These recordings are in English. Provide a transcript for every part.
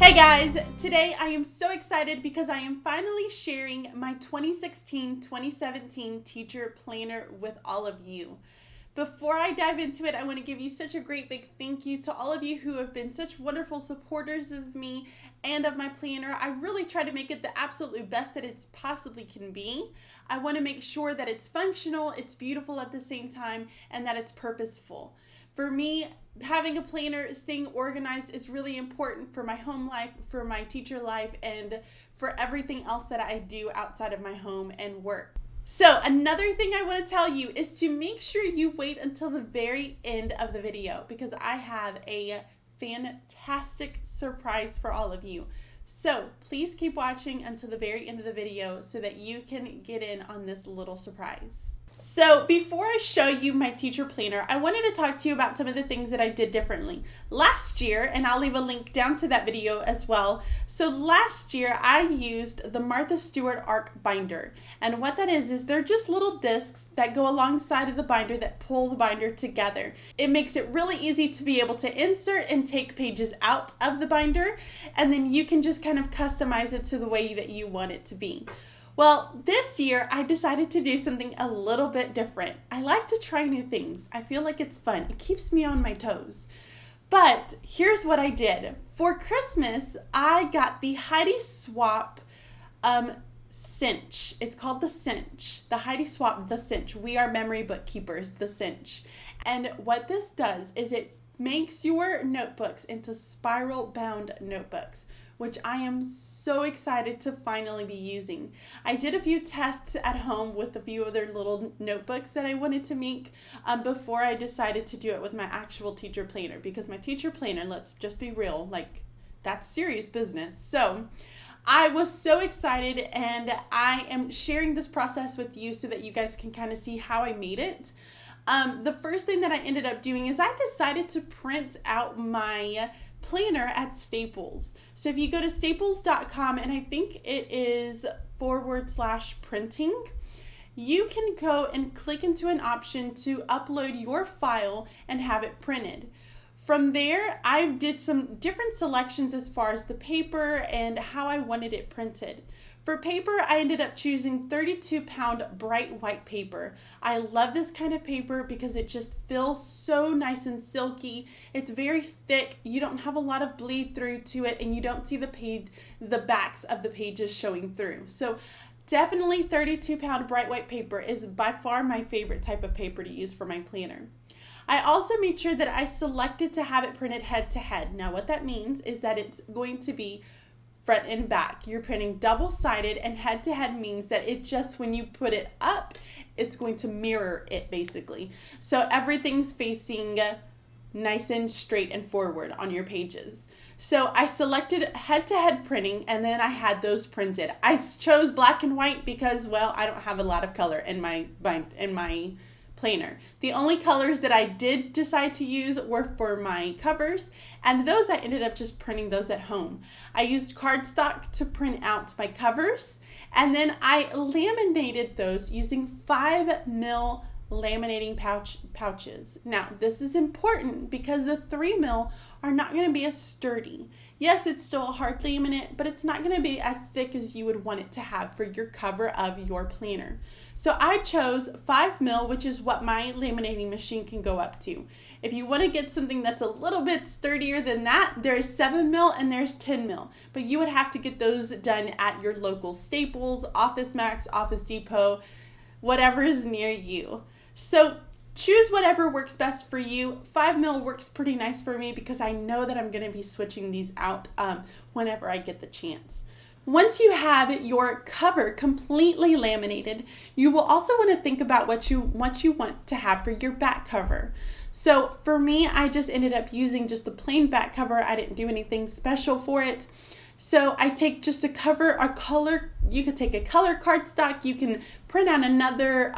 Hey guys, today I am so excited because I am finally sharing my 2016-2017 teacher planner with all of you. Before I dive into it, I want to give you such a great big thank you to all of you who have been such wonderful supporters of me and of my planner. I really try to make it the absolute best that it possibly can be. I want to make sure that it's functional, it's beautiful at the same time, and that it's purposeful. For me, having a planner, staying organized is really important for my home life, for my teacher life, and for everything else that I do outside of my home and work. So another thing I want to tell you is to make sure you wait until the very end of the video because I have a fantastic surprise for all of you. So please keep watching until the very end of the video so that you can get in on this little surprise. So before I show you my teacher planner, I wanted to talk to you about some of the things that I did differently. Last year, and I'll leave a link down to that video as well. So last year I used the Martha Stewart ARC binder. And what that is they're just little discs that go alongside of the binder that pull the binder together. It makes it really easy to be able to insert and take pages out of the binder. And then you can just kind of customize it to the way that you want it to be. Well, this year I decided to do something a little bit different. I like to try new things. I feel like it's fun. It keeps me on my toes. But here's what I did. For Christmas, I got the Heidi Swapp cinch. It's called the cinch. The Heidi Swapp, the cinch. We are memory bookkeepers, the cinch. And what this does is it makes your notebooks into spiral bound notebooks, which I am so excited to finally be using. I did a few tests at home with a few other little notebooks that I wanted to make before I decided to do it with my actual teacher planner, because my teacher planner, let's just be real, like that's serious business. So I was so excited, and I am sharing this process with you so that you guys can kind of see how I made it. The first thing that I ended up doing is I decided to print out my planner at Staples. So if you go to staples.com, and I think it is /printing, you can go and click into an option to upload your file and have it printed. From there, I did some different selections as far as the paper and how I wanted it printed. For paper, I ended up choosing 32-pound bright white paper. I love this kind of paper because it just feels so nice and silky. It's very thick. You don't have a lot of bleed through to it, and you don't see the backs of the pages showing through. So definitely 32-pound bright white paper is by far my favorite type of paper to use for my planner. I also made sure that I selected to have it printed head to head. Now what that means is that it's going to be front and back. You're printing double-sided, and head-to-head means that it's just when you put it up, it's going to mirror it basically. So everything's facing nice and straight and forward on your pages. So I selected head-to-head printing, and then I had those printed. I chose black and white because, well, I don't have a lot of color in my planner. The only colors that I did decide to use were for my covers, and those I ended up just printing those at home. I used cardstock to print out my covers, and then I laminated those using 5mm laminating pouches. Now, this is important because the 3mm are not going to be as sturdy. Yes, it's still a hard laminate, but it's not going to be as thick as you would want it to have for your cover of your planner. So I chose 5mm, which is what my laminating machine can go up to. If you want to get something that's a little bit sturdier than that, there's 7mm and there's 10mm. But you would have to get those done at your local Staples, Office Max, Office Depot, whatever is near you. So choose whatever works best for you. 5mm works pretty nice for me because I know that I'm going to be switching these out whenever I get the chance. Once you have your cover completely laminated, you will also want to think about what you want to have for your back cover. So for me, I just ended up using just a plain back cover. I didn't do anything special for it. So I take just a color, you could take a color cardstock, you can print out another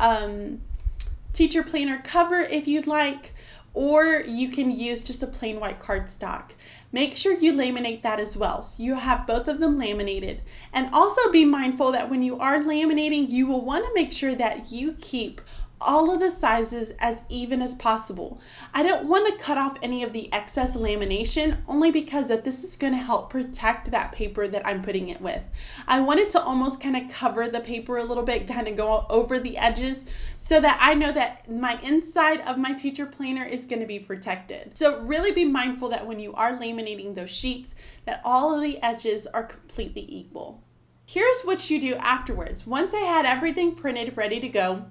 teacher planner cover if you'd like, or you can use just a plain white cardstock. Make sure you laminate that as well, so you have both of them laminated. And also be mindful that when you are laminating, you will want to make sure that you keep all of the sizes as even as possible. I don't want to cut off any of the excess lamination, only because that this is going to help protect that paper that I'm putting it with. I wanted to almost kind of cover the paper a little bit, kind of go over the edges, so that I know that my inside of my teacher planner is going to be protected. So really be mindful that when you are laminating those sheets, that all of the edges are completely equal. Here's what you do afterwards. Once I had everything printed, ready to go,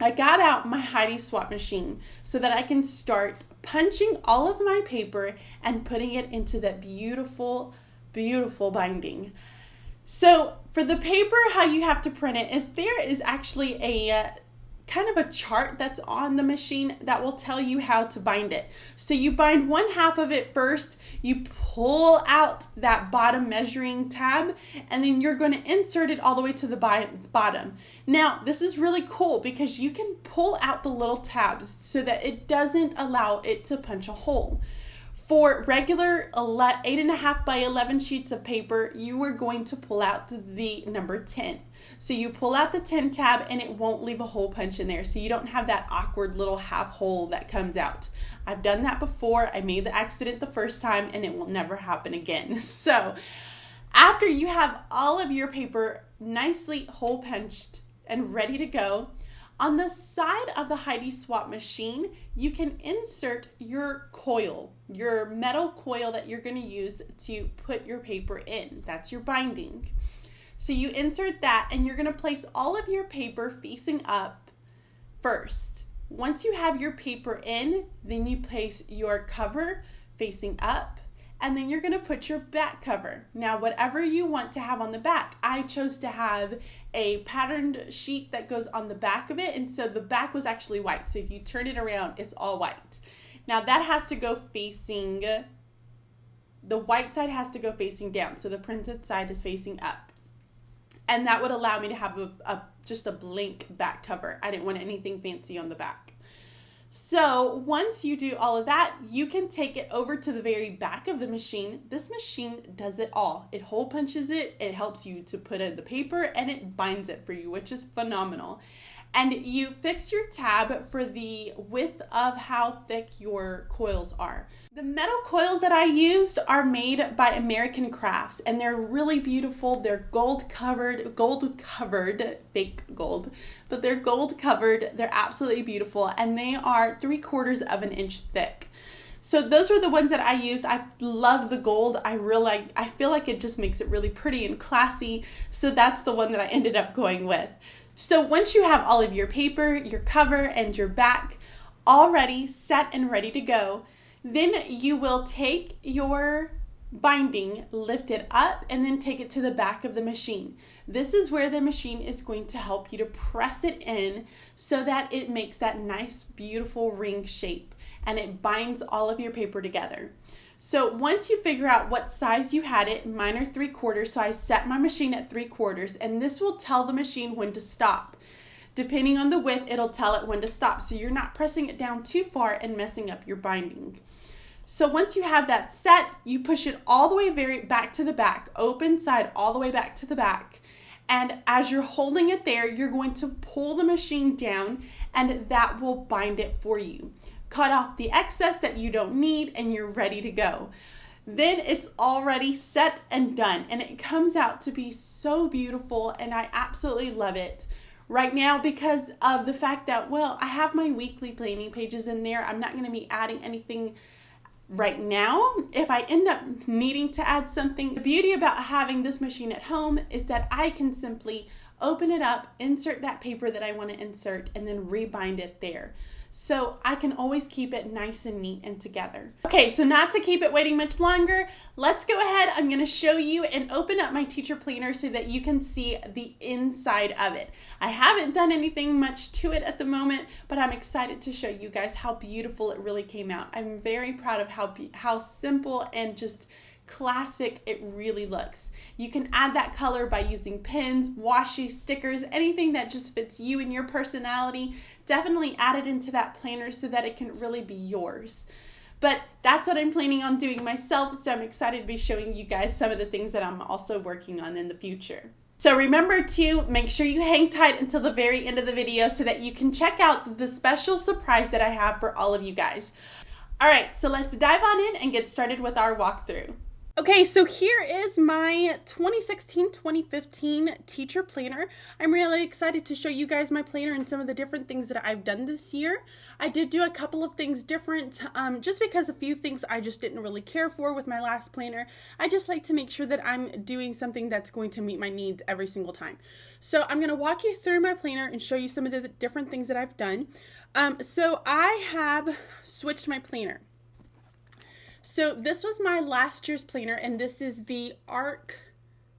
I got out my Heidi swap machine so that I can start punching all of my paper and putting it into that beautiful, beautiful binding. So for the paper, how you have to print it is there is actually a kind of a chart that's on the machine that will tell you how to bind it. So you bind one half of it first, you pull out that bottom measuring tab, and then you're going to insert it all the way to the bottom. Now, this is really cool because you can pull out the little tabs so that it doesn't allow it to punch a hole. For regular 8.5 by 11 sheets of paper, you are going to pull out the number 10. So you pull out the 10 tab and it won't leave a hole punch in there. So you don't have that awkward little half hole that comes out. I've done that before. I made the accident the first time and it will never happen again. So after you have all of your paper nicely hole punched and ready to go, on the side of the Heidi swap machine, you can insert your coil, your metal coil that you're going to use to put your paper in. That's your binding. So you insert that and you're going to place all of your paper facing up first. Once you have your paper in, then you place your cover facing up, and then you're going to put your back cover. Now, whatever you want to have on the back, I chose to have a patterned sheet that goes on the back of it, and so the back was actually white. So if you turn it around, it's all white. Now that has to go facing, the white side has to go facing down, so the printed side is facing up. And that would allow me to have just a blank back cover. I didn't want anything fancy on the back. So once you do all of that, you can take it over to the very back of the machine. This machine does it all. It hole punches it, it helps you to put in the paper, and it binds it for you, which is phenomenal. And you fix your tab for the width of how thick your coils are. The metal coils that I used are made by American Crafts, and they're really beautiful. They're gold covered, fake gold, but they're gold covered. They're absolutely beautiful, and they are 3/4 of an inch thick. So those were the ones that I used. I love the gold. I feel like it just makes it really pretty and classy. So that's the one that I ended up going with. So once you have all of your paper, your cover, and your back all ready, set and ready to go, then you will take your binding, lift it up, and then take it to the back of the machine. This is where the machine is going to help you to press it in so that it makes that nice, beautiful ring shape, and it binds all of your paper together. So once you figure out what size you had it, mine are 3/4, so I set my machine at 3/4, and this will tell the machine when to stop. Depending on the width, it'll tell it when to stop, so you're not pressing it down too far and messing up your binding. So once you have that set, you push it all the way very back to the back, open side all the way back to the back. And as you're holding it there, you're going to pull the machine down, and that will bind it for you. Cut off the excess that you don't need, and you're ready to go. Then it's already set and done, and it comes out to be so beautiful, and I absolutely love it right now because of the fact that, well, I have my weekly planning pages in there. I'm not going to be adding anything right now. If I end up needing to add something, the beauty about having this machine at home is that I can simply open it up, insert that paper that I want to insert, and then rebind it there. So I can always keep it nice and neat and together. Okay, so not to keep it waiting much longer, let's go ahead. I'm going to show you and open up my teacher planner so that you can see the inside of it. I haven't done anything much to it at the moment, but I'm excited to show you guys how beautiful it really came out. I'm very proud of how simple and just classic it really looks. You can add that color by using pins, washi, stickers, anything that just fits you and your personality. Definitely add it into that planner so that it can really be yours. But that's what I'm planning on doing myself, so I'm excited to be showing you guys some of the things that I'm also working on in the future. So remember to make sure you hang tight until the very end of the video so that you can check out the special surprise that I have for all of you guys. All right, so let's dive on in and get started with our walkthrough. Okay, so here is my 2016-2015 teacher planner. I'm really excited to show you guys my planner and some of the different things that I've done this year. I did do a couple of things different just because a few things I just didn't really care for with my last planner. I just like to make sure that I'm doing something that's going to meet my needs every single time. So I'm going to walk you through my planner and show you some of the different things that I've done. So I have switched my planner. So this was my last year's planner, and this is the ARC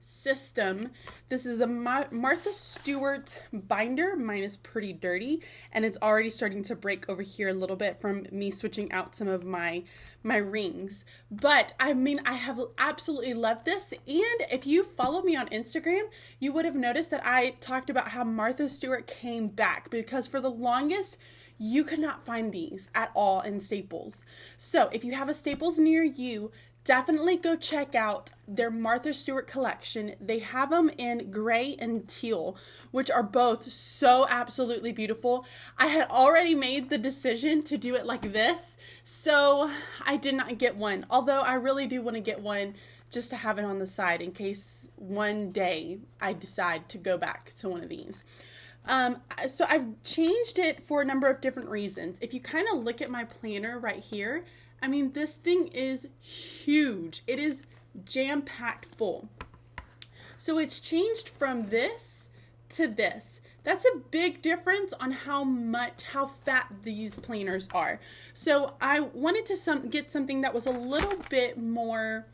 system. This is the Martha Stewart binder. Mine is pretty dirty, and it's already starting to break over here a little bit from me switching out some of my rings. But I mean, I have absolutely loved this, and if you follow me on Instagram, you would have noticed that I talked about how Martha Stewart came back, because for the longest, you could not find these at all in Staples. So if you have a Staples near you, definitely go check out their Martha Stewart collection. They have them in gray and teal, which are both so absolutely beautiful. I had already made the decision to do it like this, so I did not get one. Although I really do want to get one just to have it on the side in case one day I decide to go back to one of these. So I've changed it for a number of different reasons. If you kind of look at my planner right here, I mean, this thing is huge. It is jam-packed full. So it's changed from this to this. That's a big difference on how fat these planners are. So I wanted to get something that was a little bit more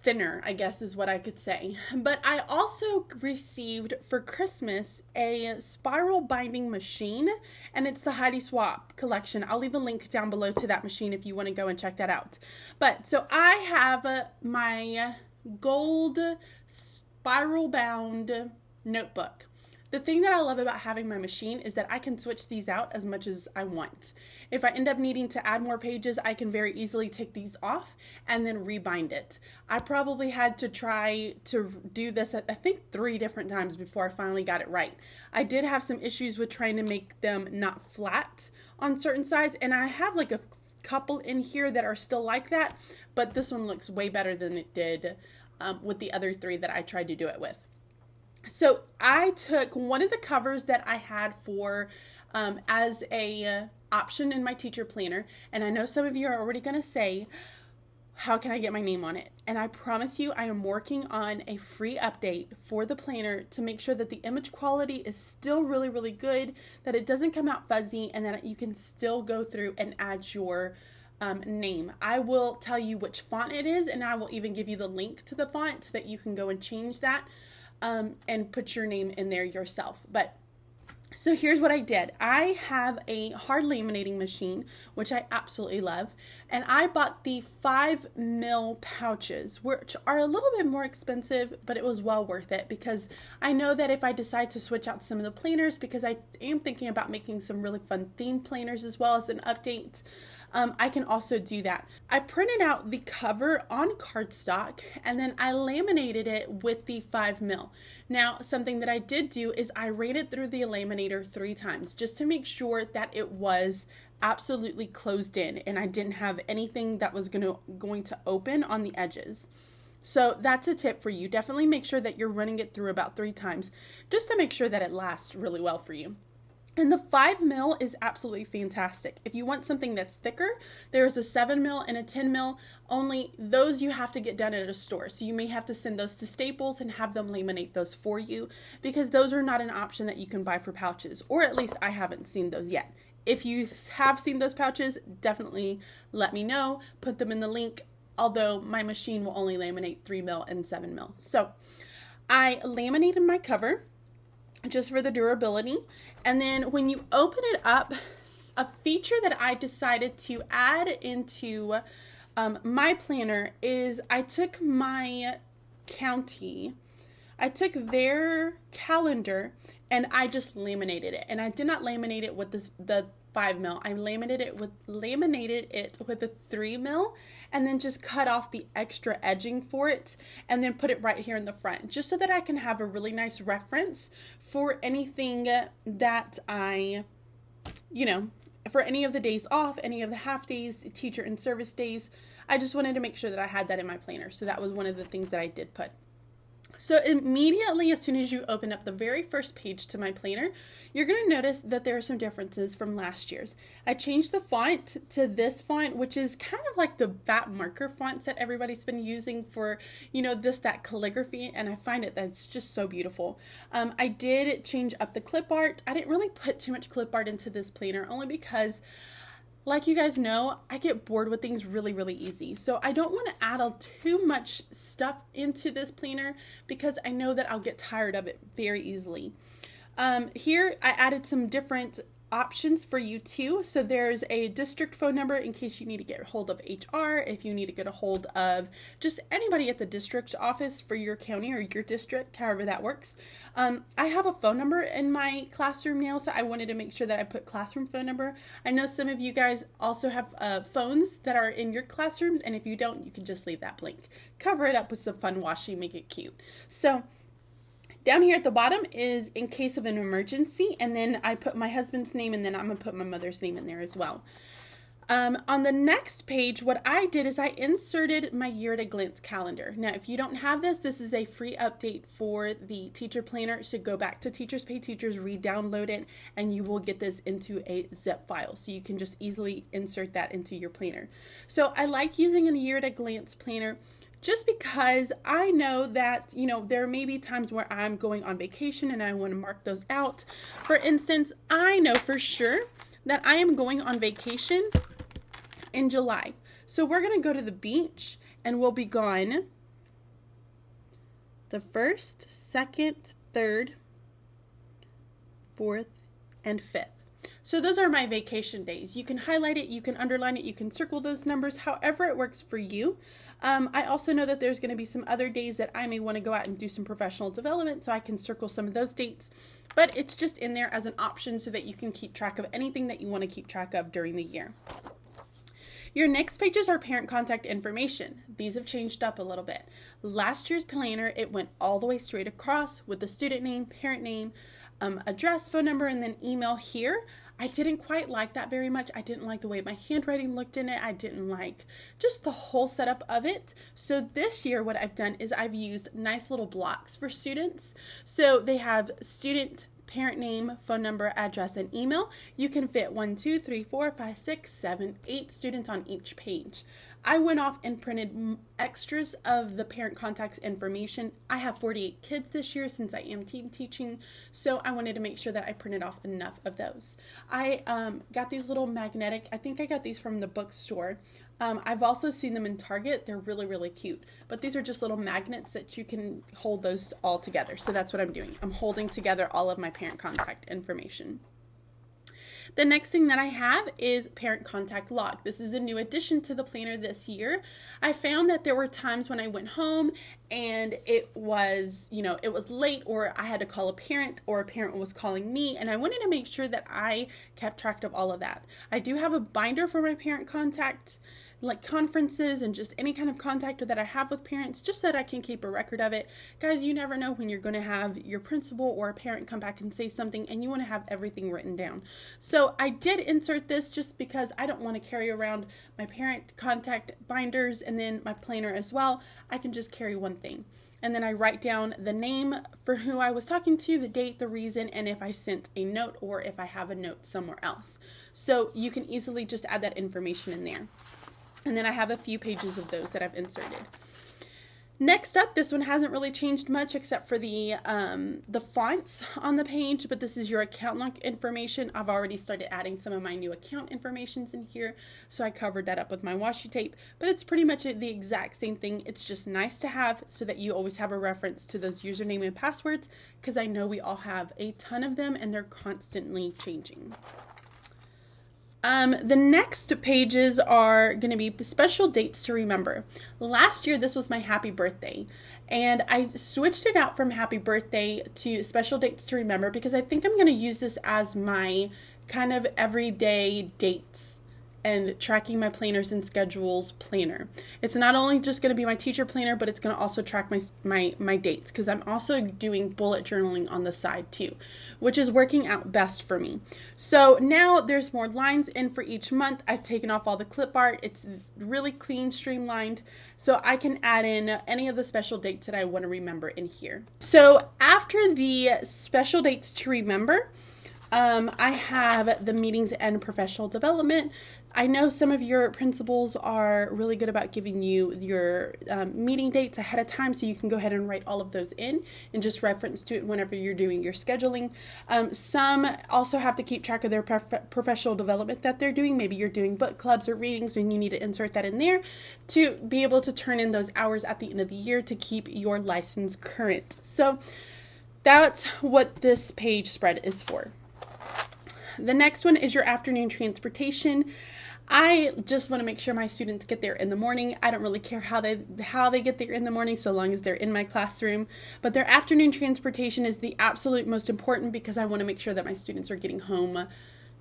thinner, I guess is what I could say. But I also received for Christmas a spiral binding machine, and it's the Heidi Swapp collection. I'll leave a link down below to that machine if you want to go and check that out. But so I have my gold spiral bound notebook. The thing that I love about having my machine is that I can switch these out as much as I want. If I end up needing to add more pages, I can very easily take these off and then rebind it. I probably had to try to do this, I think 3 different times before I finally got it right. I did have some issues with trying to make them not flat on certain sides, and I have like a couple in here that are still like that, but this one looks way better than it did with the other 3 that I tried to do it with. So I took one of the covers that I had for as a option in my teacher planner, and I know some of you are already going to say, how can I get my name on it? And I promise you, I am working on a free update for the planner to make sure that the image quality is still really, really good, that it doesn't come out fuzzy, and that you can still go through and add your name. I will tell you which font it is, and I will even give you the link to the font so that you can go and change that. And put your name in there yourself. But so here's what I did. I have a hard laminating machine, which I absolutely love, and I bought the 5mm pouches, which are a little bit more expensive, but it was well worth it, because I know that if I decide to switch out some of the planners, because I am thinking about making some really fun themed planners as well as an update, I can also do that. I printed out the cover on cardstock, and then I laminated it with the 5mm. Now, something that I did do is I ran it through the laminator 3 times just to make sure that it was absolutely closed in and I didn't have anything that was going to open on the edges. So that's a tip for you. Definitely make sure that you're running it through about 3 times just to make sure that it lasts really well for you. And the 5mm is absolutely fantastic. If you want something that's thicker, there's a 7mm and a 10mm, only those you have to get done at a store. So you may have to send those to Staples and have them laminate those for you, because those are not an option that you can buy for pouches, or at least I haven't seen those yet. If you have seen those pouches, definitely let me know, put them in the link, although my machine will only laminate 3mm and 7mm. So I laminated my cover just for the durability. And then when you open it up, a feature that I decided to add into my planner is I took my county, I took their calendar, and I just laminated it. And I did not laminate it with the 5 mil. I laminated it with a 3 mil, and then just cut off the extra edging for it, and then put it right here in the front, just so that I can have a really nice reference for anything that I, for any of the days off, any of the half days, teacher and service days. I just wanted to make sure that I had that in my planner. So that was one of the things that I did put. So immediately, as soon as you open up the very first page to my planner, you're going to notice that there are some differences from last year's. I changed the font to this font, which is kind of like the fat marker fonts that everybody's been using for, that calligraphy, and I find that's just so beautiful. I did change up the clip art. I didn't really put too much clip art into this planner, only because, like you guys know, I get bored with things really, really easy. So I don't want to add too much stuff into this planner because I know that I'll get tired of it very easily. Here I added some different options for you too. So there's a district phone number in case you need to get a hold of HR, if you need to get a hold of just anybody at the district office for your county or your district, however that works. I have a phone number in my classroom now, so I wanted to make sure that I put classroom phone number. I know some of you guys also have phones that are in your classrooms, and if you don't, you can just leave that blank. Cover it up with some fun washi, make it cute. So down here at the bottom is in case of an emergency, and then I put my husband's name, and then I'm going to put my mother's name in there as well. On the next page, what I did is I inserted my year at a glance calendar. Now, if you don't have this, this is a free update for the teacher planner. So go back to Teachers Pay Teachers, re-download it, and you will get this into a zip file. So you can just easily insert that into your planner. So I like using a year at a glance planner just because I know that, there may be times where I'm going on vacation and I want to mark those out. For instance, I know for sure that I am going on vacation in July. So we're going to go to the beach, and we'll be gone the 1st, 2nd, 3rd, 4th, and 5th. So those are my vacation days. You can highlight it, you can underline it, you can circle those numbers, however it works for you. I also know that there's going to be some other days that I may want to go out and do some professional development, so I can circle some of those dates. But it's just in there as an option so that you can keep track of anything that you want to keep track of during the year. Your next pages are parent contact information. These have changed up a little bit. Last year's planner, it went all the way straight across with the student name, parent name, address, phone number, and then email here. I didn't quite like that very much. I didn't like the way my handwriting looked in it. I didn't like just the whole setup of it. So this year what I've done is I've used nice little blocks for students. So they have student, parent name, phone number, address, and email. You can fit 1, 2, 3, 4, 5, 6, 7, 8 students on each page. I went off and printed extras of the parent contacts information. I have 48 kids this year since I am team teaching, so I wanted to make sure that I printed off enough of those. I got these little magnetic, I think I got these from the bookstore. I've also seen them in Target. They're really, really cute. But these are just little magnets that you can hold those all together. So that's what I'm doing. I'm holding together all of my parent contact information. The next thing that I have is parent contact log. This is a new addition to the planner this year. I found that there were times when I went home and it was, it was late, or I had to call a parent, or a parent was calling me, and I wanted to make sure that I kept track of all of that. I do have a binder for my parent contact, like conferences and just any kind of contact that I have with parents, just so that I can keep a record of it. Guys, you never know when you're going to have your principal or a parent come back and say something, and you want to have everything written down. So I did insert this just because I don't want to carry around my parent contact binders and then my planner as well. I can just carry one thing. And then I write down the name for who I was talking to, the date, the reason, and if I sent a note or if I have a note somewhere else. So you can easily just add that information in there. And then I have a few pages of those that I've inserted. Next up, this one hasn't really changed much except for the fonts on the page, but this is your account log information. I've already started adding some of my new account informations in here, so I covered that up with my washi tape, but it's pretty much the exact same thing. It's just nice to have so that you always have a reference to those username and passwords, because I know we all have a ton of them and they're constantly changing. The next pages are going to be special dates to remember. Last year, this was my happy birthday, and I switched it out from happy birthday to special dates to remember because I think I'm going to use this as my kind of everyday dates and tracking my planners and schedules planner. It's not only just going to be my teacher planner, but it's going to also track my dates, because I'm also doing bullet journaling on the side too, which is working out best for me. So now there's more lines in for each month. I've taken off all the clip art. It's really clean, streamlined, so I can add in any of the special dates that I want to remember in here. So after the special dates to remember, I have the meetings and professional development. I know some of your principals are really good about giving you your meeting dates ahead of time, so you can go ahead and write all of those in and just reference to it whenever you're doing your scheduling. Some also have to keep track of their professional development that they're doing. Maybe you're doing book clubs or readings and you need to insert that in there to be able to turn in those hours at the end of the year to keep your license current. So that's what this page spread is for. The next one is your afternoon transportation. I just want to make sure my students get there in the morning. I don't really care how they get there in the morning, so long as they're in my classroom. But their afternoon transportation is the absolute most important, because I want to make sure that my students are getting home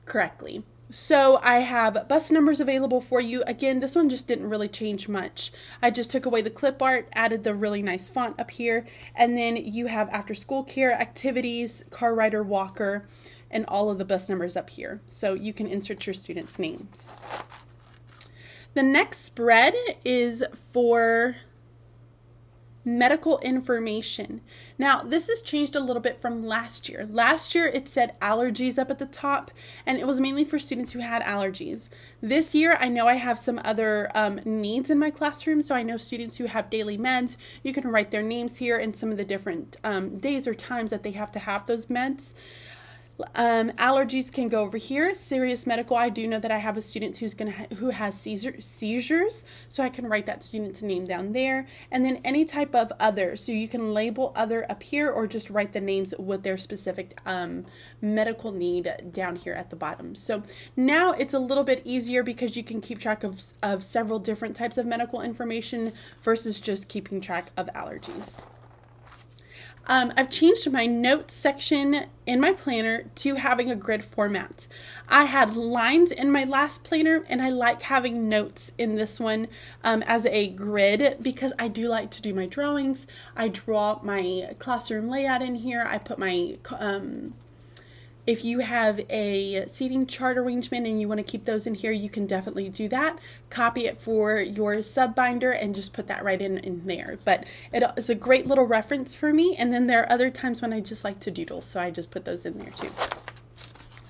correctly. So I have bus numbers available for you. Again, this one just didn't really change much. I just took away the clip art, added the really nice font up here, and then you have after school care, activities, car rider, walker, and all of the bus numbers up here. So you can insert your students' names. The next spread is for medical information. Now, this has changed a little bit from last year. Last year, it said allergies up at the top, and it was mainly for students who had allergies. This year, I know I have some other needs in my classroom, so I know students who have daily meds. You can write their names here and some of the different days or times that they have to have those meds. Allergies can go over here. Serious medical, I do know that I have a student who has seizures, so I can write that student's name down there. And then any type of other, so you can label other up here or just write the names with their specific medical need down here at the bottom. So now it's a little bit easier because you can keep track of several different types of medical information versus just keeping track of allergies. I've changed my notes section in my planner to having a grid format. I had lines in my last planner, and I like having notes in this one as a grid, because I do like to do my drawings. I draw my classroom layout in here. I put my if you have a seating chart arrangement and you want to keep those in here, you can definitely do that. Copy it for your sub binder and just put that right in there. But it is a great little reference for me. And then there are other times when I just like to doodle, so I just put those in there too.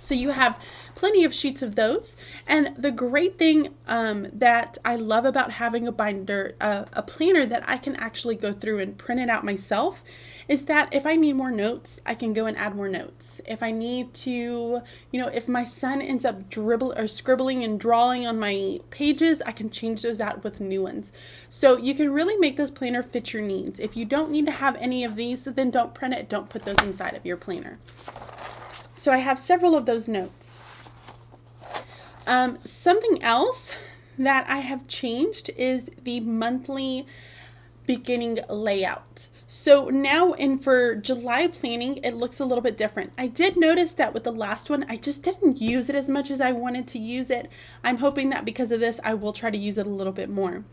So you have plenty of sheets of those. And the great thing that I love about having a binder, a planner that I can actually go through and print it out myself, is that if I need more notes, I can go and add more notes. If I need to, if my son ends up scribbling and drawing on my pages, I can change those out with new ones. So you can really make this planner fit your needs. If you don't need to have any of these, then don't print it. Don't put those inside of your planner. So I have several of those notes. Something else that I have changed is the monthly beginning layout. So now for July planning, it looks a little bit different. I did notice that with the last one, I just didn't use it as much as I wanted to use it. I'm hoping that because of this, I will try to use it a little bit more.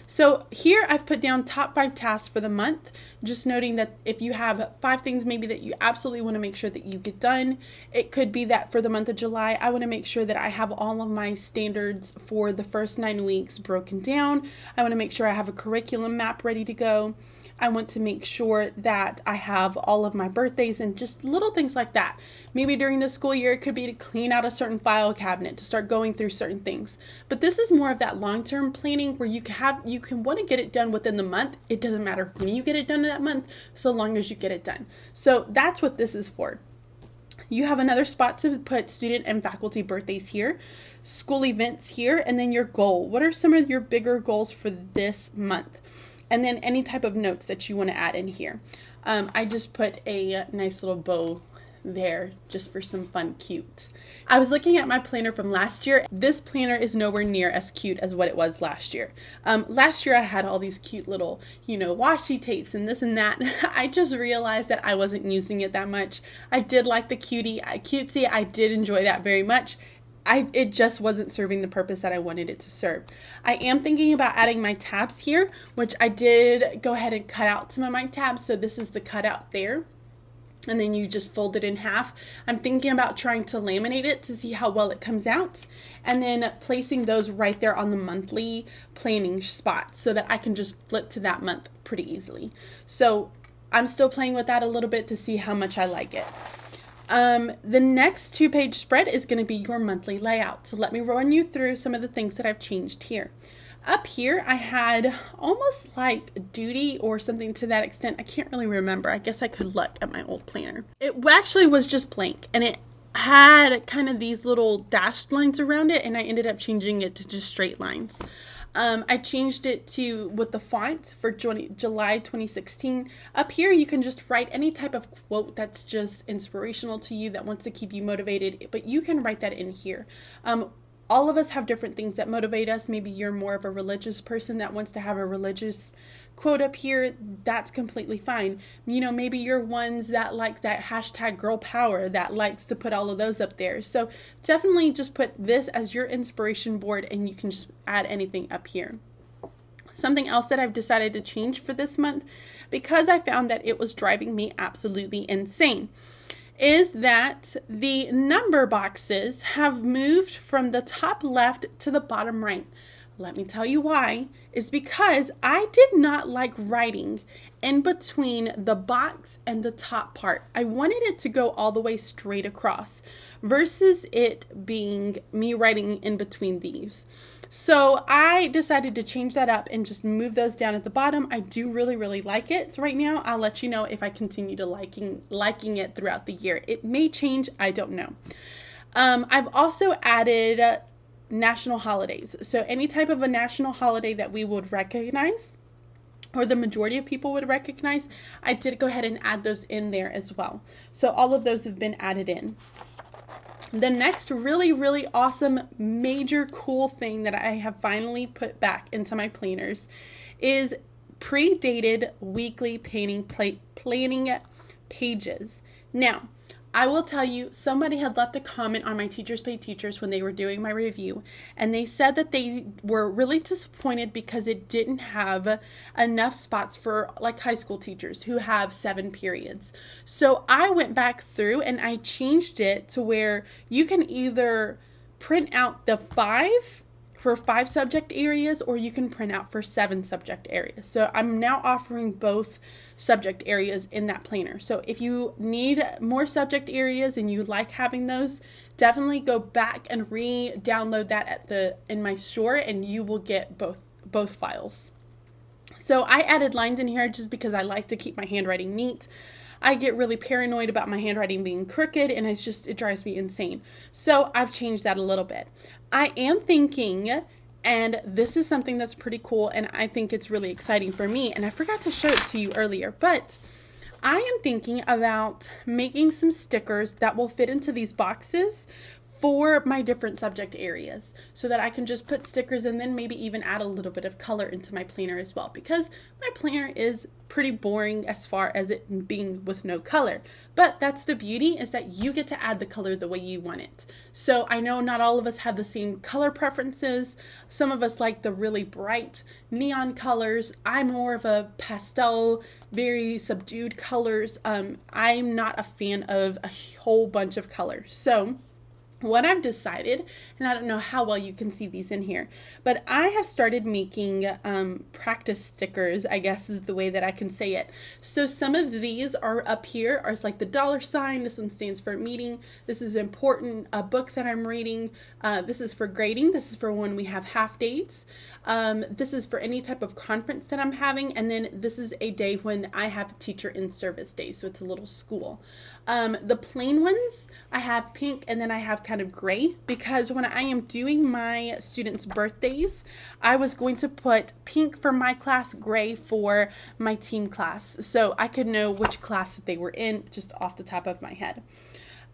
So here I've put down top 5 tasks for the month, just noting that if you have 5 things maybe that you absolutely want to make sure that you get done, it could be that for the month of July, I want to make sure that I have all of my standards for the first 9 weeks broken down. I want to make sure I have a curriculum map ready to go. I want to make sure that I have all of my birthdays and just little things like that. Maybe during the school year, it could be to clean out a certain file cabinet, to start going through certain things. But this is more of that long-term planning where you can want to get it done within the month. It doesn't matter when you get it done in that month, so long as you get it done. So that's what this is for. You have another spot to put student and faculty birthdays here, school events here, and then your goal. What are some of your bigger goals for this month? And then any type of notes that you want to add in here. I just put a nice little bow there just for some fun cute. I was looking at my planner from last year. This planner is nowhere near as cute as what it was last year. Last year I had all these cute little, washi tapes and this and that. I just realized that I wasn't using it that much. I did like the cutesy. I did enjoy that very much. It just wasn't serving the purpose that I wanted it to serve. I am thinking about adding my tabs here, which I did go ahead and cut out some of my tabs. So this is the cutout there. And then you just fold it in half. I'm thinking about trying to laminate it to see how well it comes out. And then placing those right there on the monthly planning spot so that I can just flip to that month pretty easily. So I'm still playing with that a little bit to see how much I like it. The next 2-page spread is going to be your monthly layout. So let me run you through some of the things that I've changed here. Up here, I had almost like duty or something to that extent. I can't really remember. I guess I could look at my old planner. It actually was just blank, and it had kind of these little dashed lines around it, and I ended up changing it to just straight lines. I changed it to with the font for July 2016. Up here, you can just write any type of quote that's just inspirational to you that wants to keep you motivated, but you can write that in here. All of us have different things that motivate us. Maybe you're more of a religious person that wants to have a religious quote up here. That's completely fine. Maybe you're ones that like that hashtag girl power that likes to put all of those up there. So definitely just put this as your inspiration board and you can just add anything up here. Something else that I've decided to change for this month, because I found that it was driving me absolutely insane, is that the number boxes have moved from the top left to the bottom right. Let me tell you why. Is because I did not like writing in between the box and the top part. I wanted it to go all the way straight across versus it being me writing in between these. So I decided to change that up and just move those down at the bottom. I do really, really like it right now. I'll let you know if I continue to liking it throughout the year. It may change. I don't know. I've also added national holidays. So any type of a national holiday that we would recognize, or the majority of people would recognize, I did go ahead and add those in there as well. So all of those have been added in. The next really, really awesome, major cool thing that I have finally put back into my planners is pre-dated weekly planning pages. Now, I will tell you, somebody had left a comment on my Teachers Pay Teachers when they were doing my review, and they said that they were really disappointed because it didn't have enough spots for like high school teachers who have 7 periods. So I went back through and I changed it to where you can either print out the 5 for 5 subject areas, or you can print out for 7 subject areas. So I'm now offering both subject areas in that planner. So if you need more subject areas and you like having those, definitely go back and re-download that in my store, and you will get both files. So I added lines in here just because I like to keep my handwriting neat. I get really paranoid about my handwriting being crooked, and it drives me insane. So I've changed that a little bit. I am thinking, and this is something that's pretty cool, and I think it's really exciting for me, and I forgot to show it to you earlier, but I am thinking about making some stickers that will fit into these boxes for my different subject areas, so that I can just put stickers and then maybe even add a little bit of color into my planner as well, because my planner is pretty boring as far as it being with no color. But that's the beauty, is that you get to add the color the way you want it. So I know not all of us have the same color preferences. Some of us like the really bright neon colors. I'm more of a pastel, very subdued colors. I'm not a fan of a whole bunch of colors. So what I've decided, and I don't know how well you can see these in here, but I have started making practice stickers, I guess is the way that I can say it. So some of these are up here, are like the $sign. This one stands for meeting. This is important, a book that I'm reading. This is for grading. This is for when we have half days. This is for any type of conference that I'm having. And then this is a day when I have a teacher in service day. So it's a little school. The plain ones, I have pink, and then I have kind of gray because when I am doing my students' birthdays, I was going to put pink for my class, gray for my team class, so I could know which class that they were in just off the top of my head.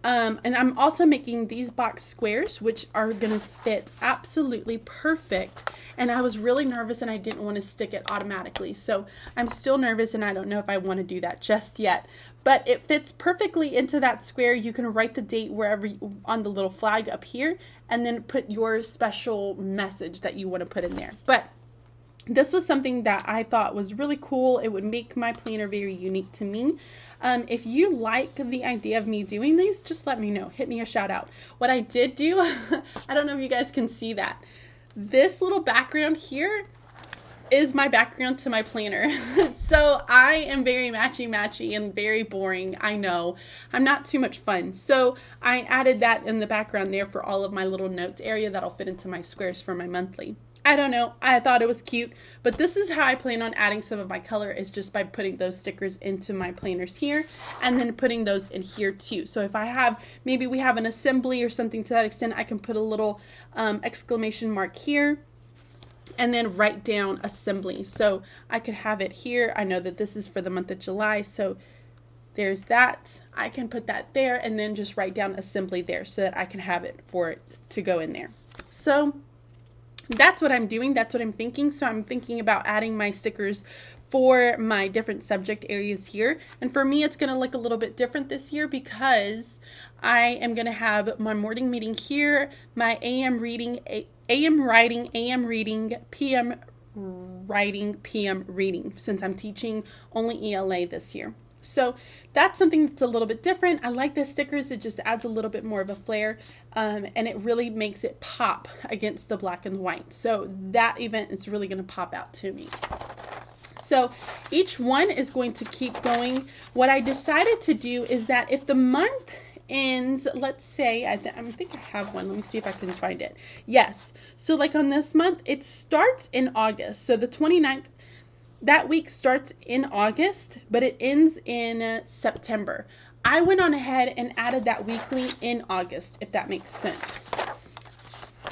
And I'm also making these box squares, which are going to fit absolutely perfect. And I was really nervous and I didn't want to stick it automatically. So I'm still nervous and I don't know if I want to do that just yet. But it fits perfectly into that square. You can write the date wherever on the little flag up here and then put your special message that you want to put in there. But this was something that I thought was really cool. It would make my planner very unique to me. If you like the idea of me doing these, just let me know. Hit me a shout out. What I did do, I don't know if you guys can see that. This little background here is my background to my planner. So I am very matchy and very boring. I know. I'm not too much fun. So I added that in the background there for all of my little notes area that'll fit into my squares for my monthly. I don't know. I thought it was cute, but this is how I plan on adding some of my color, is just by putting those stickers into my planners here and then putting those in here too. So if I have, maybe we have an assembly or something to that extent, I can put a little exclamation mark here and then write down assembly. So I could have it here. I know that this is for the month of July, so there's that. I can put that there and then just write down assembly there so that I can have it for it to go in there. So that's what I'm doing. That's what I'm thinking. So I'm thinking about adding my stickers for my different subject areas here. And for me, it's going to look a little bit different this year because I am going to have my morning meeting here, my AM reading, AM writing, AM reading, PM writing, PM reading, since I'm teaching only ELA this year. So that's something that's a little bit different. I like the stickers. It just adds a little bit more of a flair, and it really makes it pop against the black and white. So that event is really going to pop out to me. So each one is going to keep going. What I decided to do is that if the month ends, let's say, I think I have one. Let me see if I can find it. Yes. So like on this month, it starts in August. So the 29th, that week starts in August, but it ends in September. I went on ahead and added that weekly in August, if that makes sense.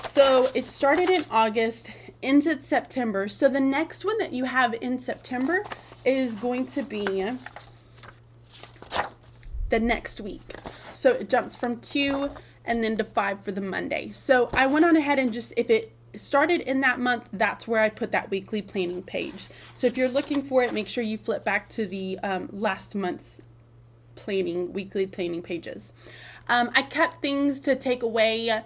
So it started in August, ends in September. So the next one that you have in September is going to be the next week. So it jumps from 2 and then to 5 for the Monday. So I went on ahead and just, if it started in that month, that's where I put that weekly planning page. So if you're looking for it, make sure you flip back to the last month's weekly planning pages. I kept things to take away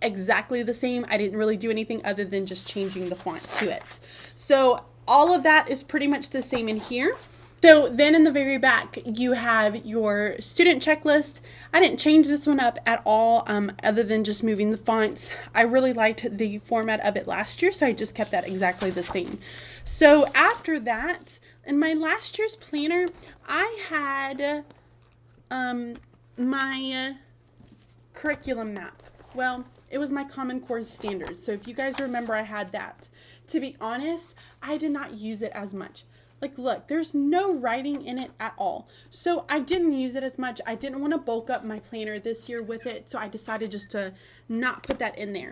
exactly the same. I didn't really do anything other than just changing the font to it. So all of that is pretty much the same in here. So then in the very back, you have your student checklist. I didn't change this one up at all, other than just moving the fonts. I really liked the format of it last year, so I just kept that exactly the same. So after that, in my last year's planner, I had my curriculum map. Well, it was my Common Core standards. So if you guys remember, I had that. To be honest, I did not use it as much. Like, look, there's no writing in it at all. So I didn't use it as much. I didn't want to bulk up my planner this year with it. So I decided just to not put that in there.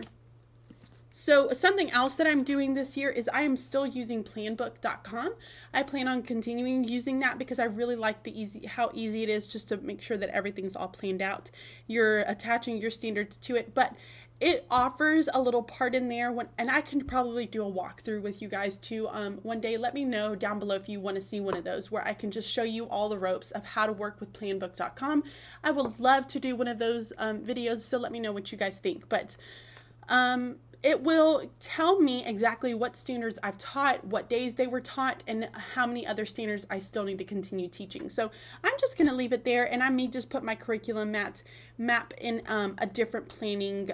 So something else that I'm doing this year is I am still using planbook.com. I plan on continuing using that because I really like how easy it is just to make sure that everything's all planned out. You're attaching your standards to it, but it offers a little part in there and I can probably do a walkthrough with you guys too one day. Let me know down below if you want to see one of those where I can just show you all the ropes of how to work with planbook.com. I would love to do one of those videos, so let me know what you guys think. But it will tell me exactly what standards I've taught, what days they were taught, and how many other standards I still need to continue teaching. So I'm just going to leave it there, and I may just put my curriculum map in a different planning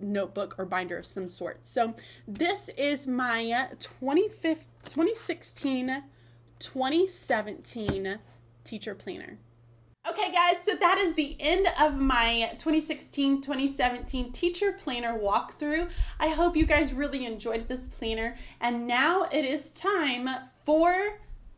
notebook or binder of some sort. So this is my 2016-2017 teacher planner. Okay guys, so that is the end of my 2016-2017 teacher planner walkthrough. I hope you guys really enjoyed this planner, and now it is time for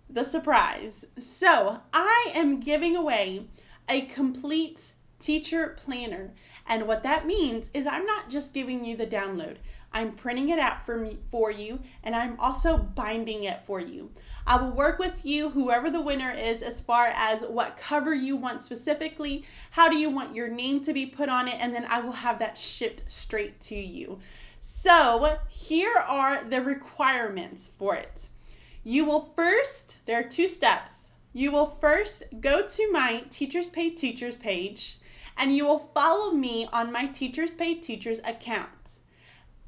the surprise. So I am giving away a complete teacher planner. And what that means is I'm not just giving you the download. I'm printing it out for you, and I'm also binding it for you. I will work with you, whoever the winner is, as far as what cover you want specifically, how do you want your name to be put on it, and then I will have that shipped straight to you. So here are the requirements for it. You will first, there are 2 steps. You will first go to my Teachers Pay Teachers page, and you will follow me on my Teachers Pay Teachers account.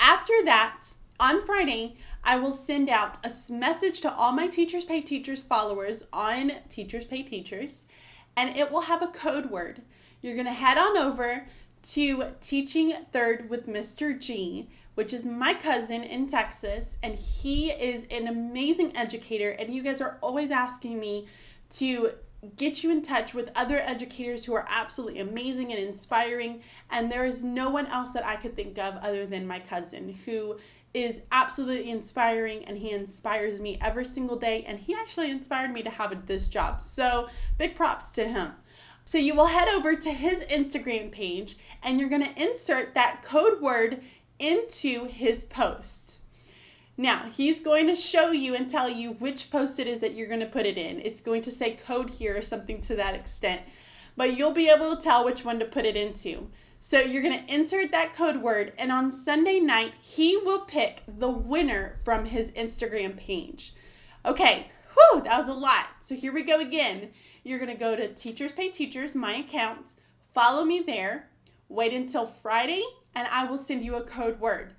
After that, on Friday, I will send out a message to all my Teachers Pay Teachers followers on Teachers Pay Teachers, and it will have a code word. You're going to head on over to Teaching Third with Mr. G, which is my cousin in Texas, and he is an amazing educator, and you guys are always asking me to get you in touch with other educators who are absolutely amazing and inspiring, and there is no one else that I could think of other than my cousin, who is absolutely inspiring, and he inspires me every single day, and he actually inspired me to have this job, so big props to him. So you will head over to his Instagram page, and you're going to insert that code word into his posts. Now, he's going to show you and tell you which post it is that you're going to put it in. It's going to say code here or something to that extent, but you'll be able to tell which one to put it into. So you're going to insert that code word, and on Sunday night, he will pick the winner from his Instagram page. Okay, that was a lot. So here we go again. You're going to go to Teachers Pay Teachers, my account, follow me there, wait until Friday, and I will send you a code word.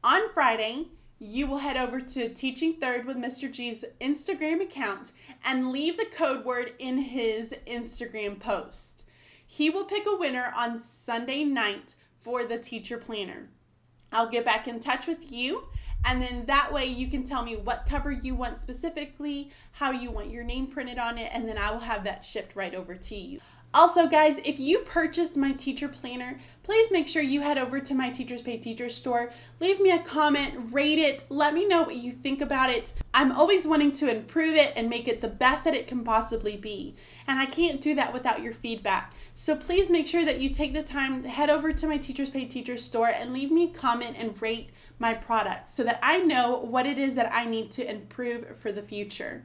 On Friday, you will head over to Teaching Third with Mr. G's Instagram account and leave the code word in his Instagram post. He will pick a winner on Sunday night for the teacher planner. I'll get back in touch with you, and then that way you can tell me what cover you want specifically, how you want your name printed on it, and then I will have that shipped right over to you. Also, guys, if you purchased my teacher planner, please make sure you head over to my Teachers Pay Teachers store. Leave me a comment, rate it, let me know what you think about it. I'm always wanting to improve it and make it the best that it can possibly be. And I can't do that without your feedback. So please make sure that you take the time to head over to my Teachers Pay Teachers store and leave me a comment and rate my product so that I know what it is that I need to improve for the future.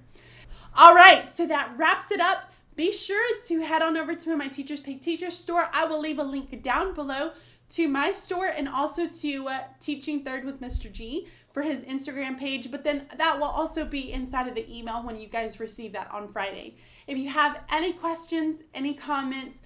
All right, so that wraps it up. Be sure to head on over to my Teachers Pay Teachers store. I will leave a link down below to my store and also to Teaching Third with Mr. G for his Instagram page. But then that will also be inside of the email when you guys receive that on Friday. If you have any questions, any comments,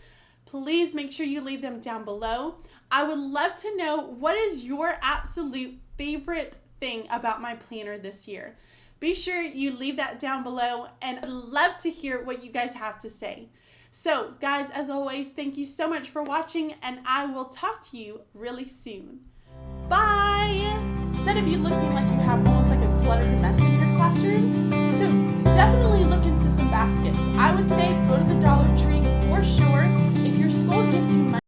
please make sure you leave them down below. I would love to know what is your absolute favorite thing about my planner this year. Be sure you leave that down below, and I'd love to hear what you guys have to say. So, guys, as always, thank you so much for watching, and I will talk to you really soon. Bye! Instead of you looking like you have almost like a cluttered mess in your classroom, so definitely look into some baskets. I would say go to the Dollar Tree for sure. If your school gives you money,